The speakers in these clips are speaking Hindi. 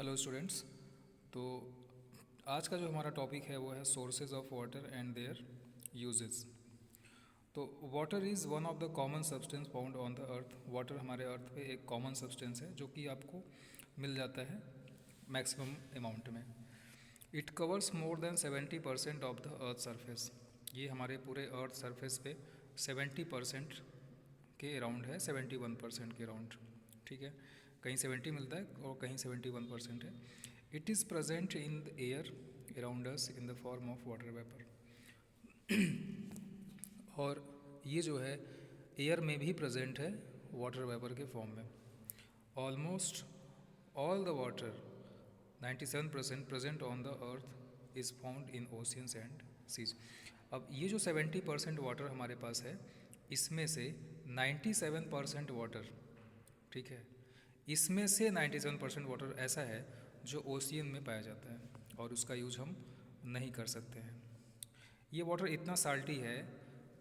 Hello students. तो आज का जो हमारा टॉपिक है वो है sources of water and their uses. तो water is one of the common substance found on the earth. Water हमारे अर्थ पे एक कॉमन सब्सटेंस है जो कि आपको मिल जाता है मैक्सिमम अमाउंट में। It covers more than 70% of the earth surface. ये हमारे पूरे अर्थ सरफेस पे 70% के अराउंड है, 71% के अराउंड। ठीक है, कहीं 70 मिलता है और कहीं 71% है। It is present in the air around us in the form of water vapour. और ये जो है एयर में भी प्रेजेंट है वाटर वेपर के फॉर्म में। Almost all the water 97% present on the earth is found in oceans and seas. अब ये जो 70% वाटर हमारे पास है, इसमें से 97% वाटर, ठीक है, इसमें से 97% वाटर ऐसा है जो ओशियन में पाया जाता है और उसका यूज हम नहीं कर सकते हैं। ये वाटर इतना साल्टी है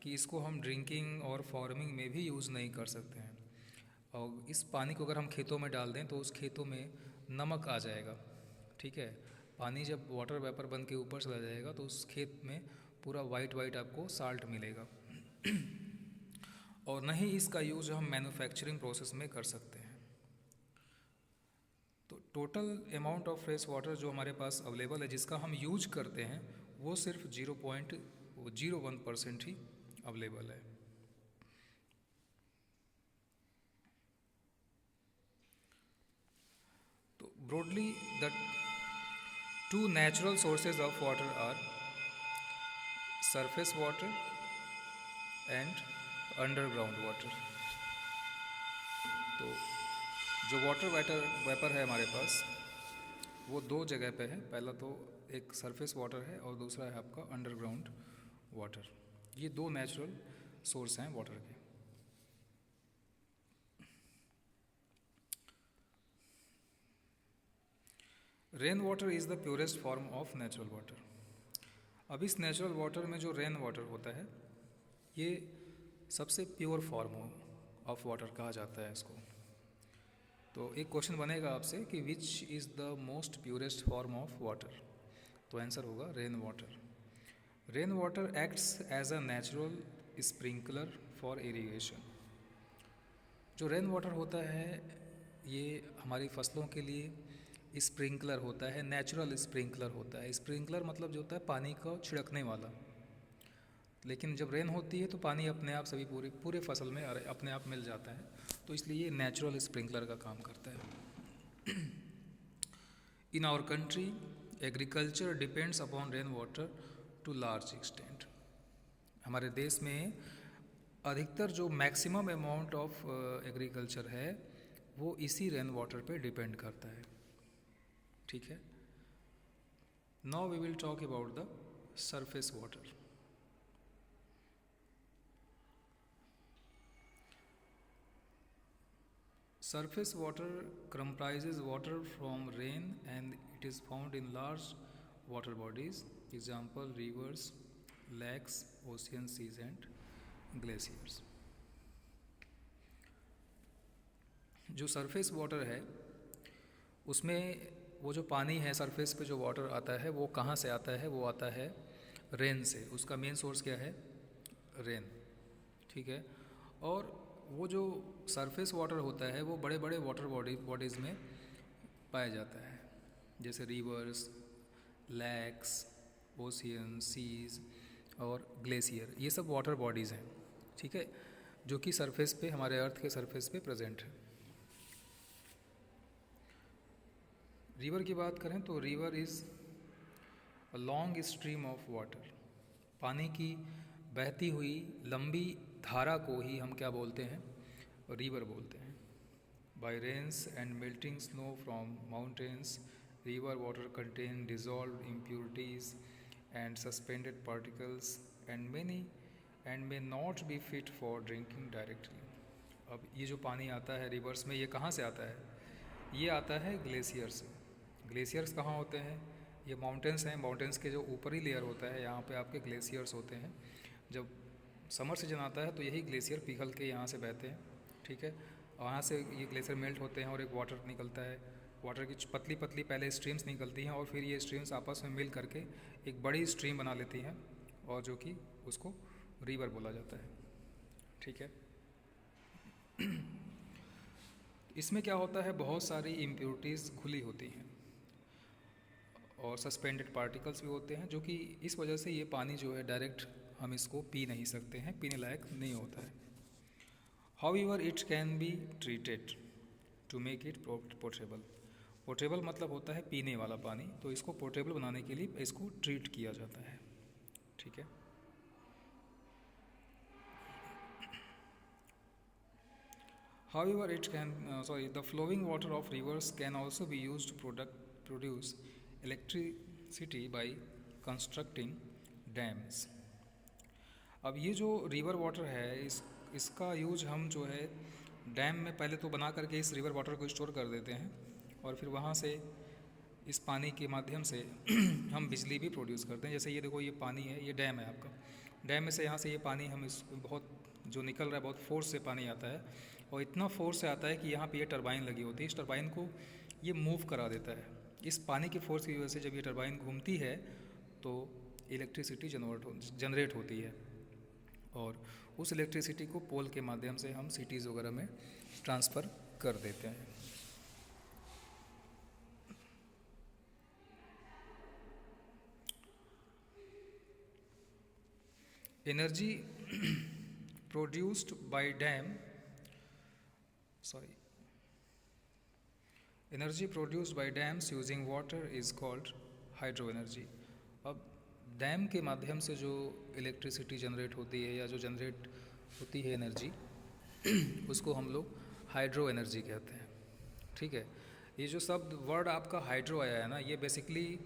कि इसको हम ड्रिंकिंग और फार्मिंग में भी यूज़ नहीं कर सकते हैं। और इस पानी को अगर हम खेतों में डाल दें तो उस खेतों में नमक आ जाएगा। ठीक है, पानी जब वाटर वेपर बन के ऊपर चला जाएगा तो उस खेत में पूरा वाइट वाइट आपको साल्ट मिलेगा। और न ही इसका यूज़ हम मैन्युफैक्चरिंग प्रोसेस में कर सकते हैं। तो total amount of fresh water जो हमारे पास अवेलेबल है, जिसका हम यूज करते हैं, वो सिर्फ 0.01% ही अवेलेबल है। तो broadly the two natural sources of water are surface water and underground water. तो जो वाटर वेपर है हमारे पास, वो दो जगह पे है। पहला तो एक सरफेस वाटर है और दूसरा है आपका अंडरग्राउंड वाटर। ये दो नेचुरल सोर्स हैं वाटर के। Rain water is the purest form of natural water. अब इस नेचुरल वाटर में जो रेन वाटर होता है, ये सबसे प्योर फॉर्म ऑफ वाटर कहा जाता है इसको। तो एक क्वेश्चन बनेगा आपसे कि which is the most purest form of water, तो आंसर होगा rain water. Rain water acts as a natural sprinkler for irrigation. जो रेन वाटर होता है ये हमारी फसलों के लिए स्प्रिंकलर होता है, नेचुरल स्प्रिंकलर होता है। स्प्रिंकलर मतलब जो होता है पानी को छिड़कने वाला। लेकिन जब रेन होती है तो पानी अपने आप सभी पूरे फसल में अपने आप मिल जाता है, तो इसलिए ये नेचुरल स्प्रिंकलर का काम करता है। In our country agriculture depends upon rain water to large extent. हमारे देश में अधिकतर जो मैक्सिमम अमाउंट ऑफ एग्रीकल्चर है वो इसी रेन वाटर पे डिपेंड करता है। ठीक है, now we will talk about the surface water. Surface water comprises water from rain and it is found in large water bodies, example rivers, lakes, oceans, seas and glaciers. जो सरफेस वाटर है उसमें वो जो पानी है सरफेस पे जो वाटर आता है वो कहाँ से आता है, वो आता है रेन से। उसका मेन सोर्स क्या है, रेन। ठीक है, और वो जो सरफेस वाटर होता है वो बड़े बड़े वाटर बॉडीज़ में पाया जाता है, जैसे रिवर्स, लैक्स, ओशियन, सीज और ग्लेशियर। ये सब वाटर बॉडीज़ हैं, ठीक है, जो कि सरफेस पे, हमारे अर्थ के सरफेस पे प्रेजेंट है। रिवर की बात करें तो river is a long stream of water. पानी की बहती हुई लंबी धारा को ही हम क्या बोलते हैं, रिवर बोलते हैं। By rains and melting snow from mountains, river water contain dissolve impurities and suspended particles and may not be fit for drinking directly. अब ये जो पानी आता है रिवर्स में, ये कहाँ से आता है, ये आता है ग्लेशियर से। ग्लेशियर्स कहाँ होते हैं, ये माउंटेन्स हैं। माउंटेन्स के जो ऊपरी लेयर होता है यहाँ पे आपके ग्लेशियर्स होते हैं। जब समर सीजन आता है तो यही ग्लेशियर पिघल के यहाँ से बहते हैं। ठीक है, वहाँ से ये ग्लेशियर मेल्ट होते हैं और एक वाटर निकलता है वाटर की पतली पतली पहले स्ट्रीम्स निकलती हैं और फिर ये स्ट्रीम्स आपस में मिल करके एक बड़ी स्ट्रीम बना लेती हैं और जो कि उसको रिवर बोला जाता है। ठीक है। इसमें क्या होता है, बहुत सारी इम्प्योरिटीज़ घुली होती हैं और सस्पेंडेड पार्टिकल्स भी होते हैं, जो कि इस वजह से ये पानी जो है डायरेक्ट हम इसको पी नहीं सकते हैं, पीने लायक नहीं होता है। However it can be treated to make it portable. Portable मतलब होता है पीने वाला पानी, तो इसको पोर्टेबल बनाने के लिए इसको ट्रीट किया जाता है। ठीक है। However, the flowing water of rivers can also be used to produce electricity by constructing dams. अब ये जो रिवर वाटर है, इसका यूज हम जो है डैम में पहले तो बना करके इस रिवर वाटर को स्टोर कर देते हैं और फिर वहाँ से इस पानी के माध्यम से हम बिजली भी प्रोड्यूस करते हैं। जैसे ये देखो, ये पानी है, ये डैम है आपका, डैम में से यहाँ से ये पानी हम इस बहुत जो निकल रहा है, बहुत फोर्स से पानी आता है और इतना फोर्स से आता है कि यहाँ पे ये टरबाइन लगी होती है, इस टरबाइन को ये मूव करा देता है। इस पानी के फोर्स की वजह से जब ये टरबाइन घूमती है तो इलेक्ट्रिसिटी जनरेट होती है और उस इलेक्ट्रिसिटी को पोल के माध्यम से हम सिटीज़ वगैरह में ट्रांसफ़र कर देते हैं। Energy produced by dam energy produced by dams using water is called hydro energy. अब डैम के माध्यम से जो इलेक्ट्रिसिटी जनरेट होती है या जो जनरेट होती है एनर्जी, उसको हम लोग हाइड्रो एनर्जी कहते हैं। ठीक है। ये जो शब्द वर्ड आपका हाइड्रो आया है ना, ये बेसिकली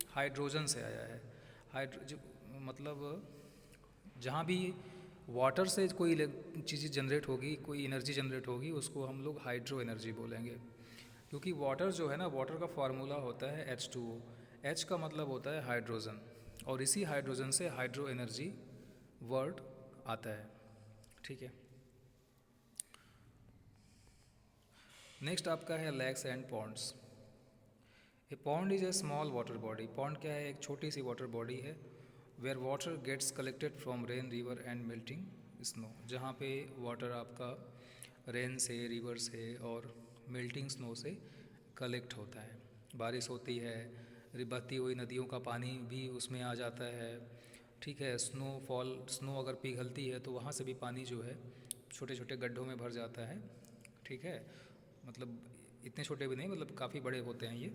हाइड्रोजन से आया है। मतलब जहाँ भी वाटर से कोई चीज़ जनरेट होगी, कोई एनर्जी जनरेट होगी, उसको हम लोग हाइड्रो एनर्जी बोलेंगे। क्योंकि वाटर जो है ना, वाटर का फार्मूला होता है H2O। H का मतलब होता है हाइड्रोजन और इसी हाइड्रोजन से हाइड्रो एनर्जी वर्ड आता है। ठीक है। नेक्स्ट आपका है lakes and ponds. A pond is a small water body. Pond क्या है? एक छोटी सी वाटर बॉडी है where water gets collected from rain, river and melting snow. जहाँ पे वाटर आपका रेन से, रिवर से और मेल्टिंग स्नो से कलेक्ट होता है। बारिश होती है, बहती हुई नदियों का पानी भी उसमें आ जाता है। ठीक है। स्नो अगर पिघलती है तो वहाँ से भी पानी जो है छोटे छोटे गड्ढों में भर जाता है। ठीक है। मतलब इतने छोटे भी नहीं, मतलब काफ़ी बड़े होते हैं ये,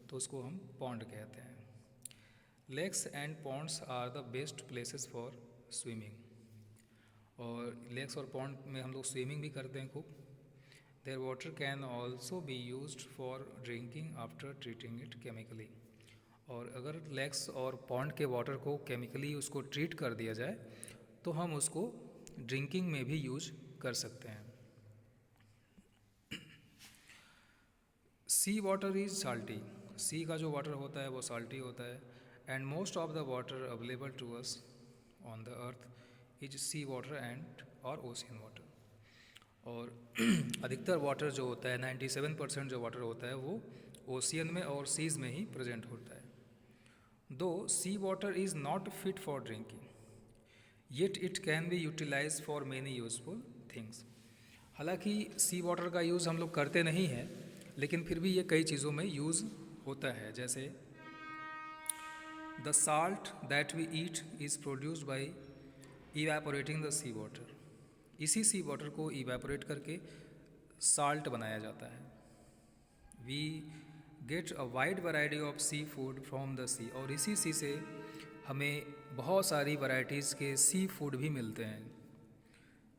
तो उसको हम पॉन्ड कहते हैं। Lakes and ponds are the best places for swimming. और लेक्स और पॉन्ड में हम लोग स्विमिंग भी करते हैं खूब। Their water can also be used for drinking after treating it chemically. और अगर लेक्स और पॉन्ड के वाटर को केमिकली उसको ट्रीट कर दिया जाए तो हम उसको ड्रिंकिंग में भी यूज कर सकते हैं। Sea water is salty. Sea का जो वाटर होता है वो साल्टी होता है। And most of the water available to us on the earth is sea water and और ओशियन वाटर। और अधिकतर वाटर जो होता है, 97% जो वाटर होता है वो ओशियन में और सीज में ही प्रेजेंट होता है। Though sea water is not fit for drinking yet it can be utilize for many useful things. हालांकि सी वाटर का यूज़ हम लोग करते नहीं हैं, लेकिन फिर भी ये कई चीज़ों में यूज़ होता है। जैसे the salt that we eat is produced by evaporating the sea water. इसी सी वाटर को इवेपोरेट करके साल्ट बनाया जाता है। We get a wide variety of sea food from the sea. और इसी सी से हमें बहुत सारी वैरायटीज़ के सी फूड भी मिलते हैं।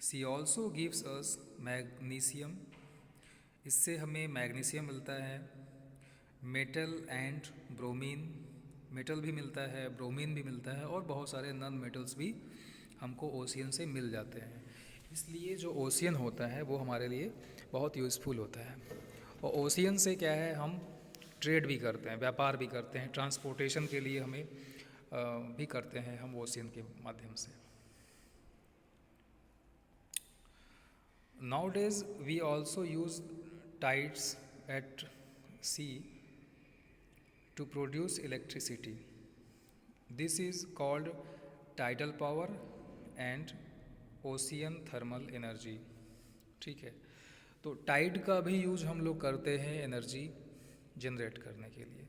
सी ऑल्सो गिव्स अस मैग्नीशियम। इससे हमें मैग्नीशियम मिलता है। Metal and bromine. मेटल भी मिलता है, ब्रोमीन भी मिलता है और बहुत सारे नॉन मेटल्स भी हमको ओशियन से मिल जाते हैं। इसलिए जो ओशियन होता है वो हमारे लिए बहुत यूज़फुल होता है। और ओशियन से क्या है, हम ट्रेड भी करते हैं, व्यापार भी करते हैं, ट्रांसपोर्टेशन के लिए हमें भी करते हैं हम ओशियन के माध्यम से। Nowadays we also use tides at sea to produce electricity. This is called tidal power and ocean thermal energy. ठीक है, तो टाइड का भी यूज हम लोग करते हैं एनर्जी जनरेट करने के लिए।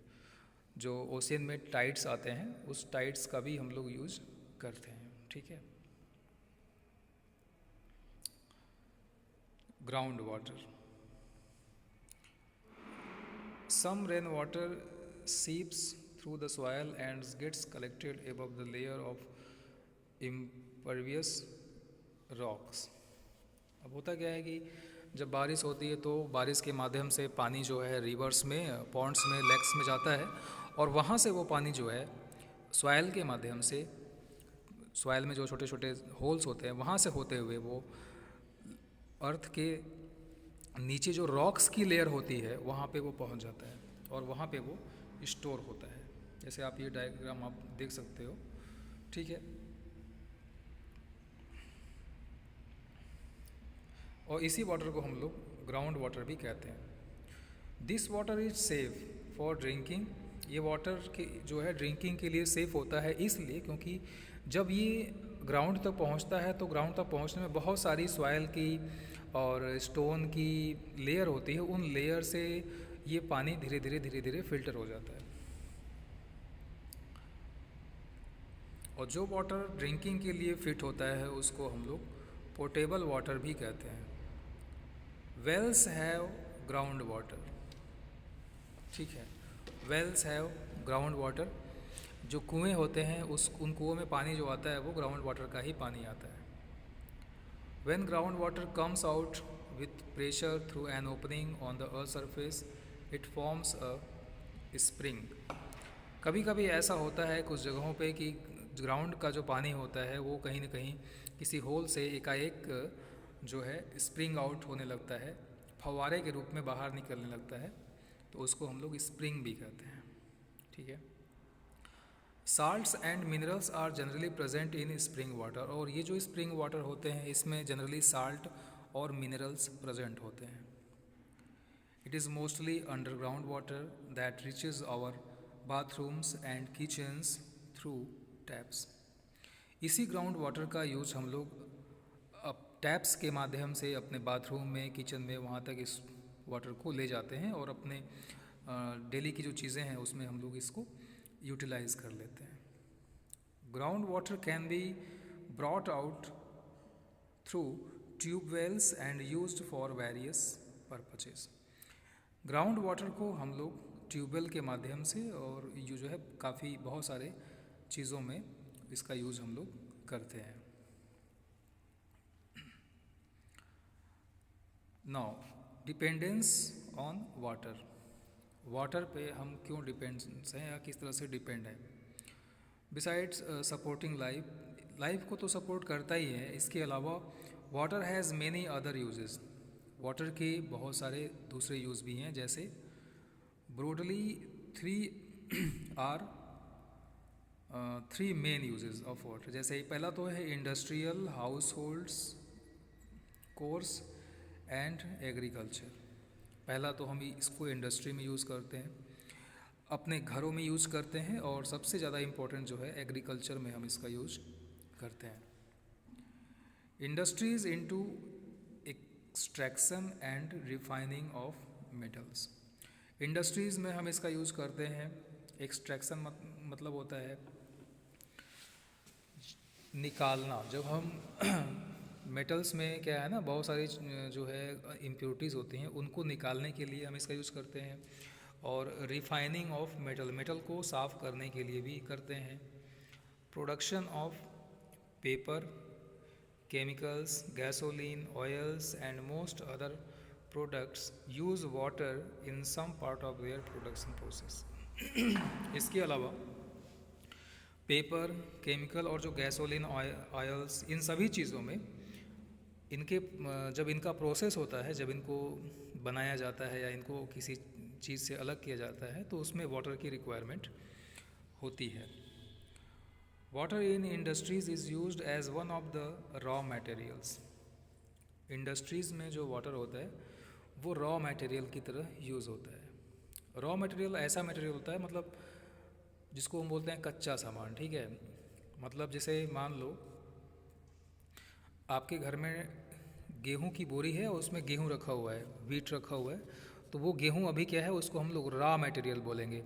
जो ओशियन में टाइड्स आते हैं उस टाइड्स का भी हम लोग यूज करते हैं। ठीक है, ground water. Some rain water seeps through the soil and gets collected above the layer of impervious rocks। अब होता क्या है कि जब बारिश होती है तो बारिश के माध्यम से पानी जो है रिवर्स में, पॉन्ड्स में, लेक्स में जाता है और वहाँ से वो पानी जो है सॉइल के माध्यम से, सॉइल में जो छोटे छोटे होल्स होते हैं वहाँ से होते हुए वो अर्थ के नीचे जो रॉक्स की लेयर होती है वहाँ पे वो पहुँच जाता है और वहाँ पे वो स्टोर होता है। जैसे आप ये डायग्राम आप देख सकते हो। ठीक है, और इसी वाटर को हम लोग ग्राउंड वाटर भी कहते हैं। This water is safe for drinking. ये वाटर के जो है ड्रिंकिंग के लिए सेफ होता है इसलिए क्योंकि जब ये ग्राउंड तक पहुंचता है तो ग्राउंड तक पहुंचने में बहुत सारी सॉइल की और स्टोन की लेयर होती है, उन लेयर से ये पानी धीरे धीरे फिल्टर हो जाता है। और जो वाटर ड्रिंकिंग के लिए फिट होता है उसको हम लोग पोर्टेबल वाटर भी कहते हैं। Wells have ground water. ठीक है, वेल्स हैव ग्राउंड वाटर। जो कुएं होते हैं उन कुओं में पानी जो आता है वो ग्राउंड वाटर का ही पानी आता है। When ground water comes out with pressure through an opening on the earth surface it forms a spring. कभी कभी ऐसा होता है कुछ जगहों पे कि ग्राउंड का जो पानी होता है वो कहीं ना कहीं किसी होल से एकाएक जो है स्प्रिंग आउट होने लगता है, फव्वारे के रूप में बाहर निकलने लगता है, तो उसको हम लोग स्प्रिंग भी कहते हैं। ठीक है, salts and minerals are generally present in spring water. और ये जो स्प्रिंग वाटर होते हैं इसमें जनरली साल्ट और मिनरल्स प्रेजेंट होते हैं। It is mostly underground water that reaches our bathrooms and kitchens through taps। इसी ग्राउंड वाटर का यूज हम लोग अब टैप्स के माध्यम से अपने बाथरूम में, किचन में, वहाँ तक इस वाटर को ले जाते हैं और अपने डेली की जो चीज़ें हैं उसमें हम लोग इसको यूटिलाइज कर लेते हैं। Ground water can be brought out through tube wells and used for various purposes. Ground water को हम लोग ट्यूबवेल के माध्यम से और ये जो है काफ़ी बहुत सारे चीज़ों में इसका यूज़ हम लोग करते हैं। Now dependence on water. Water पे हम क्यों डिपेंड्स हैं या किस तरह से डिपेंड है। बिसाइड्स सपोर्टिंग लाइफ को तो सपोर्ट करता ही है, इसके अलावा water has many other uses. Water के बहुत सारे दूसरे यूज़ भी हैं। जैसे broadly three main uses of water. जैसे पहला तो है industrial, house holds, course and agriculture. पहला तो हम इसको इंडस्ट्री में यूज़ करते हैं, अपने घरों में यूज़ करते हैं और सबसे ज़्यादा इम्पोर्टेंट जो है एग्रीकल्चर में हम इसका यूज़ करते हैं। Industries into extraction and refining of metals. Industries में हम इसका यूज़ करते हैं। एक्सट्रैक्शन मतलब होता है निकालना। जब हम मेटल्स में क्या है ना, बहुत सारी जो है इम्प्योरिटीज़ होती हैं उनको निकालने के लिए हम इसका यूज़ करते हैं। और रिफाइनिंग ऑफ मेटल को साफ़ करने के लिए भी करते हैं। Production of paper, chemicals, gasoline, oils and most other products use water in some part of their production process। इसके अलावा पेपर, केमिकल और जो गैसोलीन, ऑयल्स, इन सभी चीज़ों में इनके जब इनका प्रोसेस होता है, जब इनको बनाया जाता है या इनको किसी चीज़ से अलग किया जाता है तो उसमें वाटर की रिक्वायरमेंट होती है। Water in industries is used as one of the raw materials. Industries में जो वाटर होता है वो रॉ मटेरियल की तरह यूज़ होता है। रॉ मटेरियल ऐसा मटेरियल होता है, मतलब जिसको हम बोलते हैं कच्चा सामान, ठीक है। मतलब जैसे मान लो आपके घर में गेहूं की बोरी है और उसमें गेहूं रखा हुआ है, वीट रखा हुआ है, तो वो गेहूं अभी क्या है, उसको हम लोग रॉ मटेरियल बोलेंगे।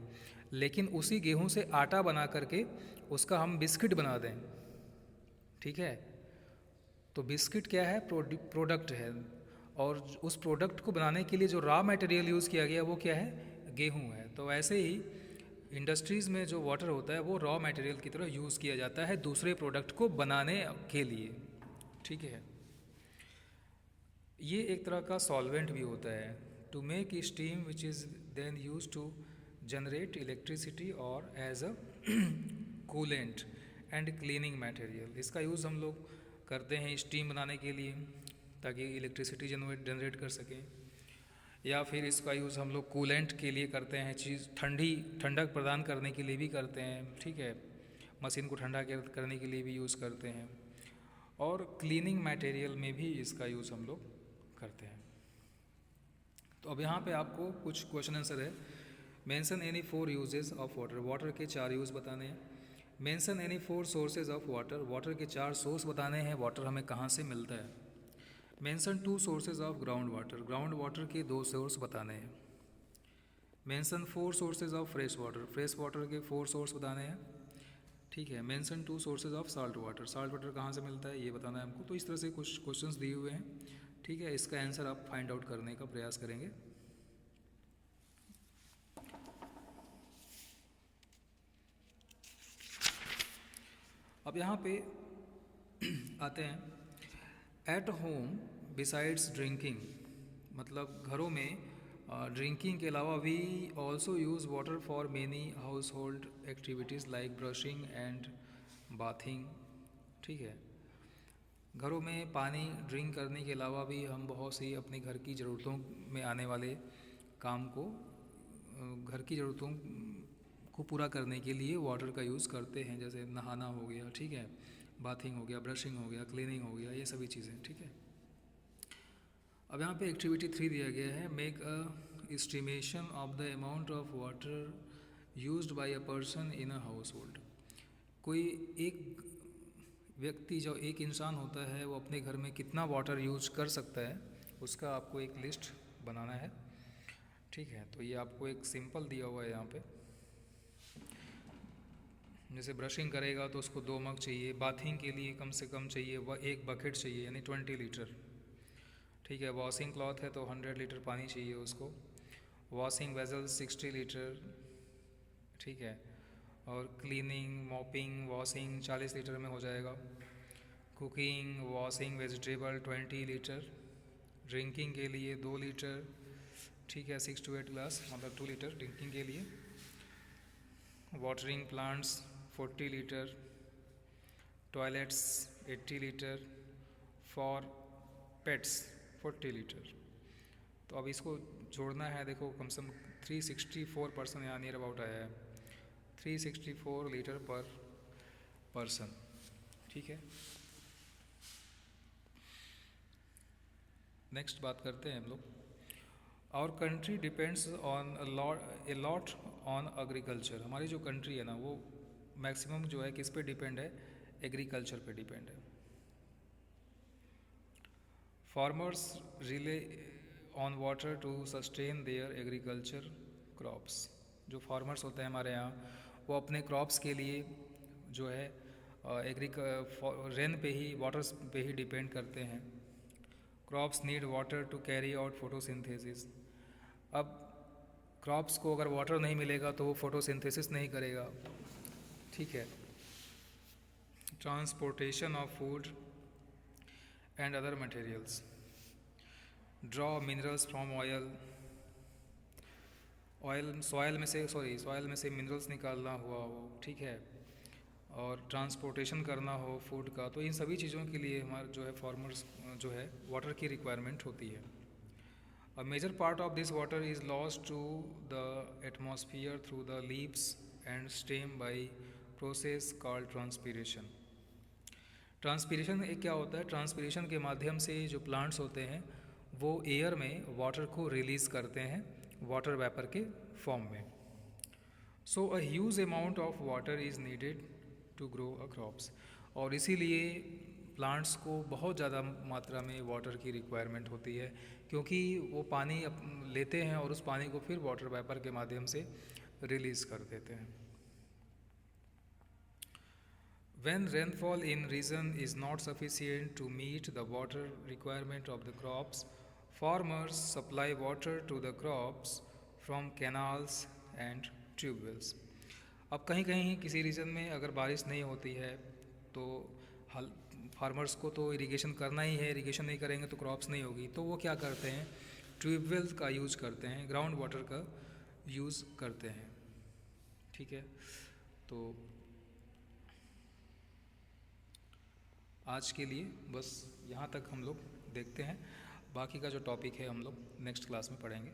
लेकिन उसी गेहूं से आटा बना करके उसका हम बिस्किट बना दें, ठीक है, तो बिस्किट क्या है, प्रोडक्ट है। और उस प्रोडक्ट को बनाने के लिए जो रॉ मटेरियल यूज़ किया गया वो क्या है, गेहूं है। तो ऐसे ही इंडस्ट्रीज़ में जो वाटर होता है वो रॉ मटेरियल की तरह यूज़ किया जाता है दूसरे प्रोडक्ट को बनाने के लिए, ठीक है। ये एक तरह का सॉल्वेंट भी होता है। To make steam which is then use to generate electricity और as a coolant and cleaning material. इसका यूज़ हम लोग करते हैं स्टीम बनाने के लिए ताकि इलेक्ट्रिसिटी जनरेट कर सकें, या फिर इसका यूज़ हम लोग कूलेंट के लिए करते हैं, चीज़ ठंडक प्रदान करने के लिए भी करते हैं, ठीक है। मशीन को ठंडा करने के लिए भी यूज़ करते हैं, और क्लीनिंग मटेरियल में भी इसका यूज़ हम लोग करते हैं। तो अब यहाँ पे आपको कुछ क्वेश्चन आंसर है। Mention any 4 uses of water, water के 4 यूज़ बताने हैं। Mention any 4 sources of water, water के 4 सोर्स बताने हैं, वाटर हमें कहाँ से मिलता है। Mention 2 sources of ground water, ground water के 2 सोर्स बताने हैं। Mention 4 sources of fresh water, fresh water के 4 सोर्स बताने हैं, ठीक है। Mention 2 sources of salt water, salt water कहाँ से मिलता है ये बताना है हमको। तो इस तरह से कुछ क्वेश्चंस दिए हुए हैं, ठीक है। इसका आंसर आप फाइंड आउट करने का प्रयास करेंगे। अब यहाँ पे आते हैं, एट होम बिसाइड्स ड्रिंकिंग, मतलब घरों में ड्रिंकिंग के अलावा we also use water for many household activities like brushing and bathing, ठीक है। घरों में पानी ड्रिंक करने के अलावा भी हम बहुत सी अपने घर की ज़रूरतों में आने वाले काम को, घर की ज़रूरतों को पूरा करने के लिए वाटर का यूज़ करते हैं, जैसे नहाना हो गया, ठीक है, बाथिंग हो गया, ब्रशिंग हो गया, क्लीनिंग हो गया, ये सभी चीज़ें, ठीक है। अब यहाँ पे एक्टिविटी 3 दिया गया है, make a estimation of the amount of water used by a person in a house hold. कोई एक व्यक्ति, जो एक इंसान होता है, वो अपने घर में कितना वाटर यूज कर सकता है उसका आपको एक लिस्ट बनाना है, ठीक है। तो ये आपको एक सिंपल दिया हुआ है यहाँ पे, जैसे ब्रशिंग करेगा तो उसको 2 मग चाहिए, बाथिंग के लिए कम से कम चाहिए वह 1 बकेट चाहिए यानी 20 लीटर, ठीक है। वॉशिंग क्लॉथ है तो 100 लीटर पानी चाहिए उसको। वॉशिंग वेजल 60 लीटर, ठीक है। और क्लीनिंग, मॉपिंग, वॉशिंग 40 लीटर में हो जाएगा। Cooking, washing vegetable 20 litre. Drinking के लिए 2 लीटर, ठीक है, 6 to 8 ग्लास, मतलब 2 लीटर ड्रिंकिंग के लिए। Watering plants 40 litre. Toilets 80 litre. For pets 40 litre. तो अब इसको जोड़ना है, देखो कम से कम 364% यहाँ नियर अबाउट आया है, 364 लीटर पर पर्सन, ठीक है। नेक्स्ट बात करते हैं हम लोग, our country depends on a lot on agriculture. हमारी जो कंट्री है ना वो मैक्सिमम जो है किस पे डिपेंड है, एग्रीकल्चर पे डिपेंड है। Farmers rely on water to sustain their agriculture crops. जो फार्मर्स होते हैं हमारे यहाँ वो अपने क्रॉप्स के लिए जो है रेन पे ही, वाटर पे ही डिपेंड करते हैं। Crops need water to carry out photosynthesis. अब क्रॉप्स को अगर वाटर नहीं मिलेगा तो वो फोटोसिंथेसिस नहीं करेगा, ठीक है। Transportation of food and other materials, draw minerals from oil, soil में से मिनरल्स निकालना हुआ हो, ठीक है, और ट्रांसपोर्टेशन करना हो फूड का, तो इन सभी चीज़ों के लिए हमारे जो है फार्मर्स जो है वाटर की रिक्वायरमेंट होती है। A major part of this water is lost to the atmosphere through the leaves and stem by process called transpiration. Transpiration एक क्या होता है, ट्रांसपीरेशन के माध्यम से जो प्लांट्स होते हैं वो एयर में वाटर को रिलीज़ करते हैं वाटर वेपर के फॉर्म में। So a huge amount of water is needed to grow a crops, और इसीलिए प्लांट्स को बहुत ज़्यादा मात्रा में वाटर की रिक्वायरमेंट होती है, क्योंकि वो पानी लेते हैं और उस पानी को फिर वाटर वेपर के माध्यम से रिलीज़ कर देते हैं। When rainfall in region is not sufficient to meet the water requirement of the crops, farmers supply water to the crops from canals and tube wells. अब कहीं कहीं किसी रीजन में अगर बारिश नहीं होती है तो फार्मर्स को तो इरिगेशन करना ही है, इरिगेशन नहीं करेंगे तो क्रॉप्स नहीं होगी, तो वो क्या करते हैं, ट्यूबवेल का यूज़ करते हैं, ग्राउंड वाटर का यूज़ करते हैं। ठीक है, तो आज के लिए बस यहाँ तक हम लोग देखते हैं, बाकी का जो टॉपिक है हम लोग नेक्स्ट क्लास में पढ़ेंगे।